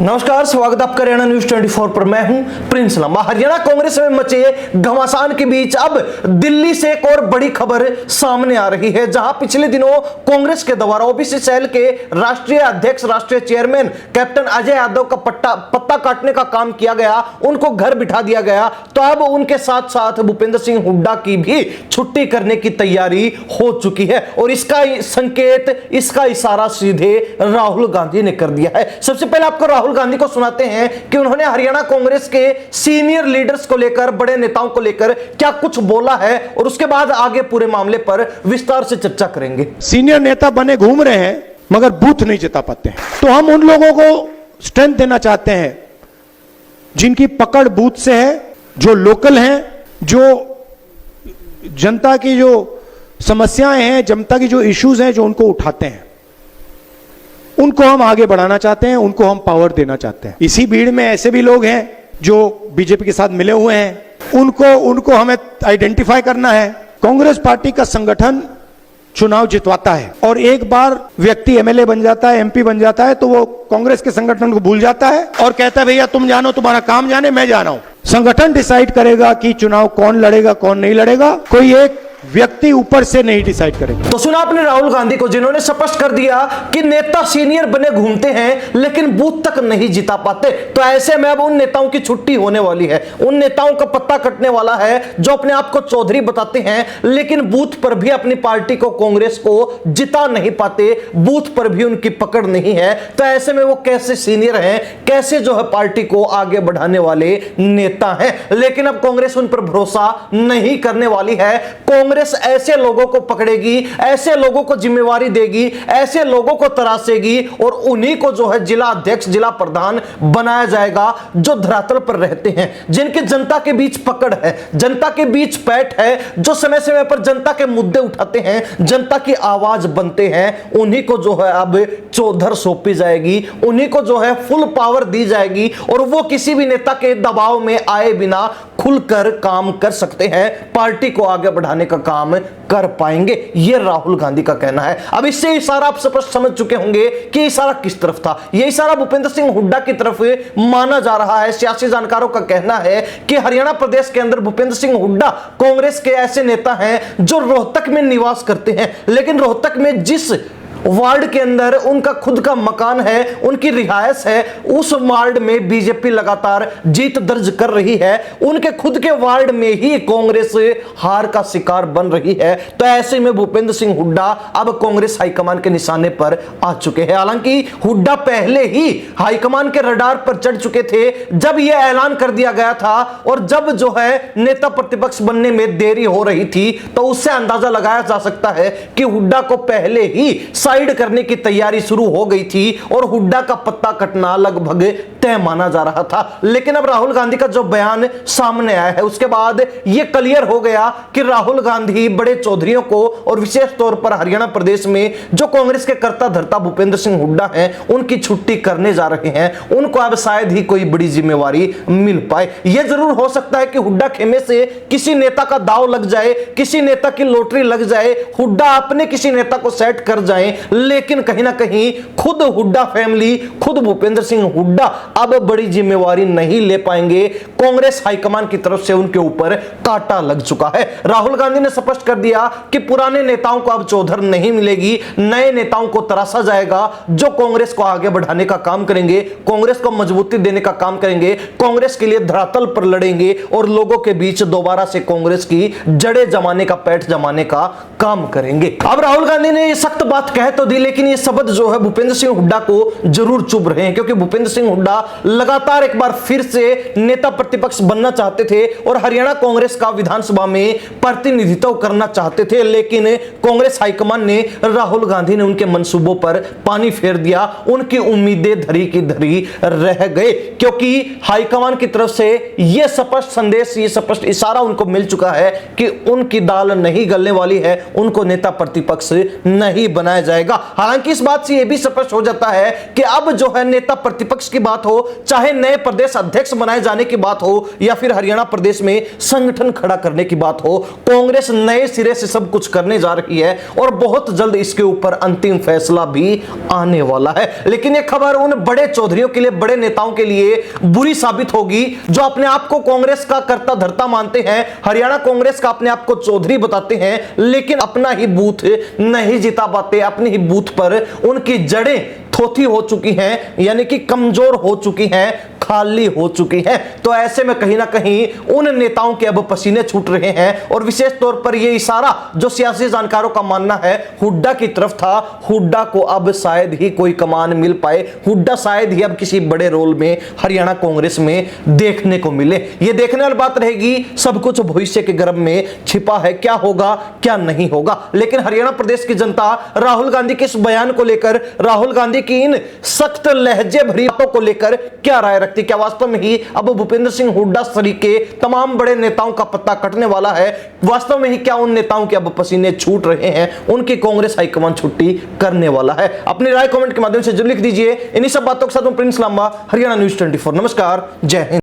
नमस्कार, स्वागत आपका हरियाणा न्यूज 24 पर। मैं हूं प्रिंस लंबा। हरियाणा कांग्रेस में मचे घमासान के बीच अब दिल्ली से एक और बड़ी खबर सामने आ रही है, जहां पिछले दिनों कांग्रेस के द्वारा ओबीसी सेल के राष्ट्रीय अध्यक्ष, राष्ट्रीय चेयरमैन कैप्टन अजय यादव का पत्ता काटने का काम किया गया, उनको घर बिठा दिया गया। तो अब उनके साथ साथ भूपेंद्र सिंह हुड्डा की भी छुट्टी करने की तैयारी हो चुकी है और इसका संकेत, इसका इशारा सीधे राहुल गांधी ने कर दिया है। सबसे पहले आपको राहुल गांधी को सुनाते हैं कि उन्होंने हरियाणा कांग्रेस के सीनियर लीडर्स को लेकर, बड़े नेताओं को लेकर क्या कुछ बोला है और उसके बाद आगे पूरे मामले पर विस्तार से चर्चा करेंगे। सीनियर नेता बने घूम रहे हैं मगर बूथ नहीं जिता पाते हैं, तो हम उन लोगों को स्ट्रेंथ देना चाहते हैं जिनकी पकड़ बूथ से है, जो लोकल हैं, जो जनता की जो समस्याएं हैं, जनता की जो इश्यूज हैं, जो उनको उठाते हैं, उनको हम आगे बढ़ाना चाहते हैं, उनको हम पावर देना चाहते हैं। इसी भीड़ में ऐसे भी लोग हैं जो बीजेपी के साथ मिले हुए हैं, उनको हमें आइडेंटिफाई करना है। कांग्रेस पार्टी का संगठन चुनाव जितवाता है और एक बार व्यक्ति एमएलए बन जाता है, एमपी बन जाता है, तो वो कांग्रेस के संगठन को भूल जाता है और कहता है भैया तुम जानो, तुम्हारा काम जाने, मैं जाना हूं। संगठन डिसाइड करेगा कि चुनाव कौन लड़ेगा, कौन नहीं लड़ेगा, कोई एक व्यक्ति ऊपर से नहीं डिसाइड करेगा। तो सुना आपने राहुल गांधी को, जिन्होंने स्पष्ट कर दिया कि नेता सीनियर बने घूमते हैं लेकिन बूथ तक नहीं जिता पाते। तो ऐसे में अब उन नेताओं की छुट्टी होने वाली है, उन नेताओं का पत्ता कटने वाला है जो अपने आप को चौधरी बताते हैं लेकिन बूथ पर भी अपनी पार्टी को, कांग्रेस को जिता नहीं पाते, बूथ पर भी उनकी पकड़ नहीं है। तो ऐसे में वो कैसे सीनियर हैं, कैसे जो है पार्टी को आगे बढ़ाने वाले नेता हैं। लेकिन अब कांग्रेस उन पर भरोसा नहीं करने वाली है। कांग्रेस ऐसे लोगों को पकड़ेगी, ऐसे लोगों को जिम्मेवारी देगी, ऐसे लोगों को तरासेगी और उन्हीं को जो है जिला अध्यक्ष, जिला प्रधान बनाया जाएगा, जो धरातल पर रहते हैं, जिनकी जनता के बीच पकड़ है, जनता के बीच पैठ है, जो समय समय पर जनता के मुद्दे उठाते हैं, जनता की आवाज बनते हैं। उन्हीं को जो है अब चौधर सौंपी जाएगी, उन्हीं को जो है फुल पावर दी जाएगी और वो किसी भी नेता के दबाव में आए बिना खुलकर काम कर सकते हैं, पार्टी को आगे बढ़ाने का काम कर पाएंगे। यह राहुल गांधी का कहना है। अब इससे इशारा आप स्पष्ट समझ चुके होंगे कि इशारा किस तरफ था। यह इशारा भूपेंद्र सिंह हुड्डा की तरफ माना जा रहा है। सियासी जानकारों का कहना है कि हरियाणा प्रदेश के अंदर भूपेंद्र सिंह हुड्डा कांग्रेस के ऐसे नेता हैं जो रोहतक में निवास करते हैं, लेकिन रोहतक में जिस वार्ड के अंदर उनका खुद का मकान है, उनकी रिहायश है, उस वार्ड में बीजेपी लगातार जीत दर्ज कर रही है। उनके खुद के वार्ड में ही कांग्रेस हार का शिकार बन रही है। तो ऐसे में भूपेंद्र सिंह हुड्डा अब कांग्रेस हाईकमान के निशाने पर आ चुके हैं। हालांकि हुड्डा पहले ही हाईकमान के रडार पर चढ़ चुके थे जब यह ऐलान कर दिया गया था और जब जो है नेता प्रतिपक्ष बनने में देरी हो रही थी, तो उससे अंदाजा लगाया जा सकता है कि हुड्डा को पहले ही साइड करने की तैयारी शुरू हो गई थी और हुड्डा का पत्ता कटना लगभग तय माना जा रहा था। लेकिन अब राहुल गांधी का जो बयान सामने आया है, उसके बाद यह क्लियर हो गया कि राहुल गांधी बड़े चौधरियों को और विशेष तौर पर हरियाणा प्रदेश में जो कांग्रेस के कर्ता धर्ता भूपेंद्र सिंह हुड्डा हैं, उनकी छुट्टी करने जा रहे हैं। उनको अब शायद ही कोई बड़ी जिम्मेवारी मिल पाए। यह जरूर हो सकता है कि हुड्डा खेमे से किसी नेता का दाव लग जाए, किसी नेता की लॉटरी लग जाए, हुड्डा अपने किसी नेता को सेट कर जाए, लेकिन कहीं ना कहीं खुद हुड्डा फैमिली, खुद भूपेंद्र सिंह हुड्डा अब बड़ी जिम्मेवारी नहीं ले पाएंगे। कांग्रेस हाईकमान की तरफ से उनके ऊपर कांटा लग चुका है। राहुल गांधी ने स्पष्ट कर दिया कि पुराने नेताओं को अब चौधर नहीं मिलेगी, नए नेताओं को तराशा जाएगा जो कांग्रेस को आगे बढ़ाने का काम करेंगे, कांग्रेस को मजबूती देने का काम करेंगे, कांग्रेस के लिए धरातल पर लड़ेंगे और लोगों के बीच दोबारा से कांग्रेस की जड़ें जमाने का, पैठ जमाने का काम करेंगे। अब राहुल गांधी ने यह सख्त बात कह तो दी, लेकिन ये शब्द जो है भूपेंद्र सिंह हुड्डा को जरूर चुभ रहे हैं, क्योंकि भूपेंद्र सिंह हुड्डा लगातार एक बार फिर से नेता प्रतिपक्ष बनना चाहते थे और हरियाणा कांग्रेस का विधानसभा में प्रतिनिधित्व करना चाहते थे। लेकिन कांग्रेस हाईकमान ने, राहुल गांधी ने उनके मंसूबों पर पानी फेर दिया, उनकी उम्मीदें धरी की धरी रह गए, क्योंकि हाईकमान की तरफ से यह स्पष्ट संदेश, यह स्पष्ट इशारा उनको मिल चुका है कि उनकी दाल नहीं गलने वाली है, उनको नेता प्रतिपक्ष नहीं बनाया जाएगा। जाएगा। हालांकि इस बात से यह भी स्पष्ट हो जाता है कि अब जो है नेता प्रतिपक्ष की बात हो, चाहे नए प्रदेश अध्यक्ष बनाए जाने की बात हो या फिर हरियाणा प्रदेश में संगठन खड़ा करने की बात हो, कांग्रेस नए सिरे से सब कुछ करने जा रही है और बहुत जल्द इसके ऊपर अंतिम फैसला भी आने वाला है। लेकिन यह खबर उन बड़े चौधरियों के लिए, बड़े नेताओं के लिए बुरी साबित होगी जो अपने आप को कांग्रेस का कर्ता धर्ता मानते हैं, हरियाणा कांग्रेस का अपने आप को चौधरी बताते हैं, लेकिन अपना ही बूथ नहीं जिता पाते। अपने ही बूथ पर उनकी जड़ें थोथी हो चुकी हैं, यानी कि कमजोर हो चुकी हैं, खाली हो चुकी है। तो ऐसे में कहीं ना कहीं उन नेताओं के अब पसीने छूट रहे हैं और विशेष तौर पर यह इशारा जो सियासी जानकारों का मानना है हुड्डा की तरफ था। हुड्डा को अब शायद ही कोई कमान मिल पाए, हुड्डा शायद ही अब किसी बड़े रोल में हरियाणा कांग्रेस में देखने को मिले। यह देखने वाली बात रहेगी, सब कुछ भविष्य के गर्भ में छिपा है, क्या होगा क्या नहीं होगा। लेकिन हरियाणा प्रदेश की जनता राहुल गांधी के इस बयान को लेकर, राहुल गांधी की इन सख्त लहजे भरी बातों को लेकर क्या राय रखती, क्या वास्तव में ही अब भूपेंद्र सिंह हुड्डा सरीके तमाम बड़े नेताओं का पत्ता कटने वाला है? वास्तव में ही क्या उन नेताओं के अब पसीने छूट रहे हैं, उनकी कांग्रेस हाईकमान छुट्टी करने वाला है? अपनी राय कमेंट के माध्यम से जरूर लिख दीजिए। इन्हीं सब बातों के साथ मैं प्रिंस लांबा, हरियाणा न्यूज़ 24। नमस्कार, जय हिंद।